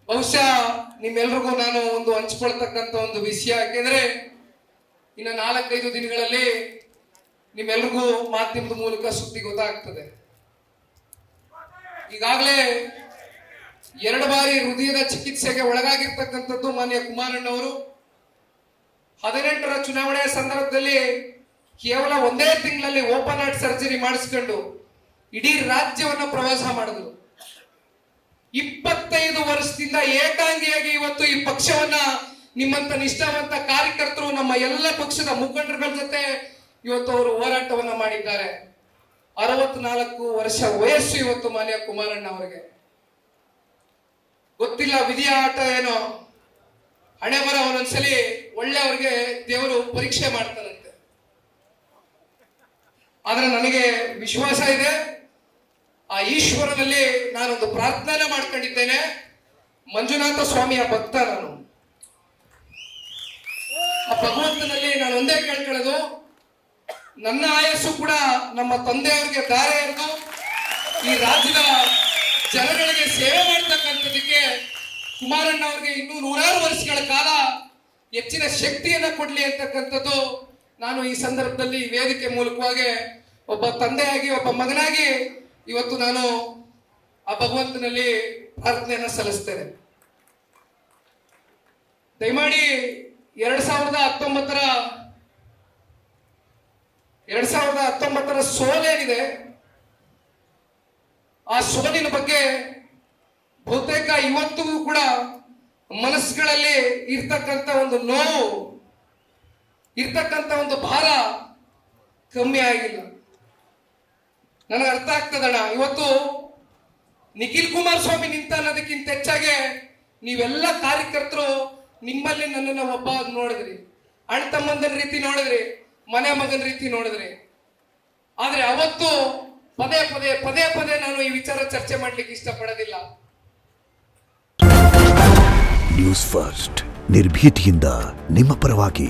ಬಹುಶಃ ನಿಮ್ಮೆಲ್ರಿಗೂ ನಾನು ಒಂದು ಹಂಚ್ಕೊಳ್ತಕ್ಕಂಥ ಒಂದು ವಿಷಯ, ಯಾಕೆಂದ್ರೆ ಇನ್ನು 4-5 ದಿನಗಳಲ್ಲಿ ನಿಮ್ಮೆಲ್ರಿಗೂ ಮಾಧ್ಯಮದ ಮೂಲಕ ಸುದ್ದಿ ಗೊತ್ತಾಗ್ತದೆ. ಈಗಾಗಲೇ 2 ಬಾರಿ ಹೃದಯದ ಚಿಕಿತ್ಸೆಗೆ ಒಳಗಾಗಿರ್ತಕ್ಕಂಥದ್ದು ಮಾನ್ಯ ಕುಮಾರಣ್ಣವರು 18ರ ಚುನಾವಣೆಯ ಸಂದರ್ಭದಲ್ಲಿ ಕೇವಲ 1 ತಿಂಗಳಲ್ಲಿ ಓಪನ್ ಹಾರ್ಟ್ ಸರ್ಜರಿ ಮಾಡಿಸ್ಕೊಂಡು ಇಡೀ ರಾಜ್ಯವನ್ನ ಪ್ರವಾಸ ಮಾಡಿದ್ರು. 25 ವರ್ಷದಿಂದ ಏಕಾಂಗಿಯಾಗಿ ಇವತ್ತು ಈ ಪಕ್ಷವನ್ನ ನಿಮ್ಮಂತ ನಿಷ್ಠಾವಂತ ಕಾರ್ಯಕರ್ತರು ನಮ್ಮ ಎಲ್ಲ ಪಕ್ಷದ ಮುಖಂಡರುಗಳ ಜೊತೆ ಇವತ್ತು ಅವರು ಹೋರಾಟವನ್ನ ಮಾಡಿದ್ದಾರೆ. 64 ವರ್ಷ ವಯಸ್ಸು ಇವತ್ತು ಮಾನ್ಯ ಕುಮಾರಣ್ಣ ಅವರಿಗೆ. ಗೊತ್ತಿಲ್ಲ ವಿಧಿಯ ಆಟ ಏನೋ, ಹಣೆ ಬರ ಒಂದೊಂದ್ಸಲಿ ಒಳ್ಳೆ ಅವ್ರಿಗೆ ದೇವರು ಪರೀಕ್ಷೆ ಮಾಡ್ತಾರಂತೆ. ಆದ್ರೆ ನನಗೆ ವಿಶ್ವಾಸ ಇದೆ, ಆ ಈಶ್ವರನಲ್ಲಿ ನಾನೊಂದು ಪ್ರಾರ್ಥನೆ ಮಾಡ್ಕೊಂಡಿದ್ದೇನೆ. ಮಂಜುನಾಥ ಸ್ವಾಮಿಯ ಭಕ್ತ ನಾನು. ಆ ಭಗವಂತನಲ್ಲಿ ನಾನು ಒಂದೇ ಕೇಳ್ಕೊಳ್ಳೋದು, ನನ್ನ ಆಯಸ್ಸು ಕೂಡ ನಮ್ಮ ತಂದೆಯವರಿಗೆ ದಾರೆ ಎರೆದು ಈ ರಾಜ್ಯದ ಜನಗಳಿಗೆ ಸೇವೆ ಮಾಡ್ತಕ್ಕಂಥದಕ್ಕೆ ಕುಮಾರಣ್ಣ ಅವರಿಗೆ ಇನ್ನೂ 100 ವರ್ಷಗಳ ಕಾಲ ಹೆಚ್ಚಿನ ಶಕ್ತಿಯನ್ನ ಕೊಡ್ಲಿ ಅಂತಕ್ಕಂಥದ್ದು ನಾನು ಈ ಸಂದರ್ಭದಲ್ಲಿ ವೇದಿಕೆ ಮೂಲಕವಾಗಿ ಒಬ್ಬ ತಂದೆಯಾಗಿ ಒಬ್ಬ ಮಗನಾಗಿ ಇವತ್ತು ನಾನು ಆ ಭಗವಂತನಲ್ಲಿ ಪ್ರಾರ್ಥನೆಯನ್ನ ಸಲ್ಲಿಸ್ತೇನೆ. ದಯಮಾಡಿ 2019ರ ಸೋಲೇನಿದೆ, ಆ ಸೋಲಿನ ಬಗ್ಗೆ ಬಹುತೇಕ ಇವತ್ತಿಗೂ ಕೂಡ ಮನಸ್ಸುಗಳಲ್ಲಿ ಇರ್ತಕ್ಕಂಥ ಒಂದು ನೋವು, ಇರ್ತಕ್ಕಂಥ ಒಂದು ಭಾರ ಕಮ್ಮಿ ಆಗಿಲ್ಲ. ನನಗೆ ಅರ್ಥ ಆಗ್ತದಣ್ಣ, ಇವತ್ತು ನಿಖಿಲ್ ಕುಮಾರಸ್ವಾಮಿ ನಿಂತ ಅನ್ನೋದಕ್ಕಿಂತ ಹೆಚ್ಚಾಗಿ ನೀವೆಲ್ಲ ಕಾರ್ಯಕರ್ತರು ನಿಮ್ಮಲ್ಲಿ ನನ್ನನ್ನು ಒಬ್ಬ ನೋಡಿದ್ರಿ, ಅಣ್ಣ ತಮ್ಮಂದನ ರೀತಿ ನೋಡಿದ್ರಿ, ಮನೆ ಮಗನ ರೀತಿ ನೋಡಿದ್ರಿ. ಆದ್ರೆ ಅವತ್ತು ಪದೇ ಪದೇ ನಾನು ಈ ವಿಚಾರ ಚರ್ಚೆ ಮಾಡ್ಲಿಕ್ಕೆ ಇಷ್ಟಪಡೋದಿಲ್ಲ. ನ್ಯೂಸ್ ಫಸ್ಟ್ ನಿರ್ಭೀತಿಯಿಂದ ನಿಮ್ಮ ಪರವಾಗಿ.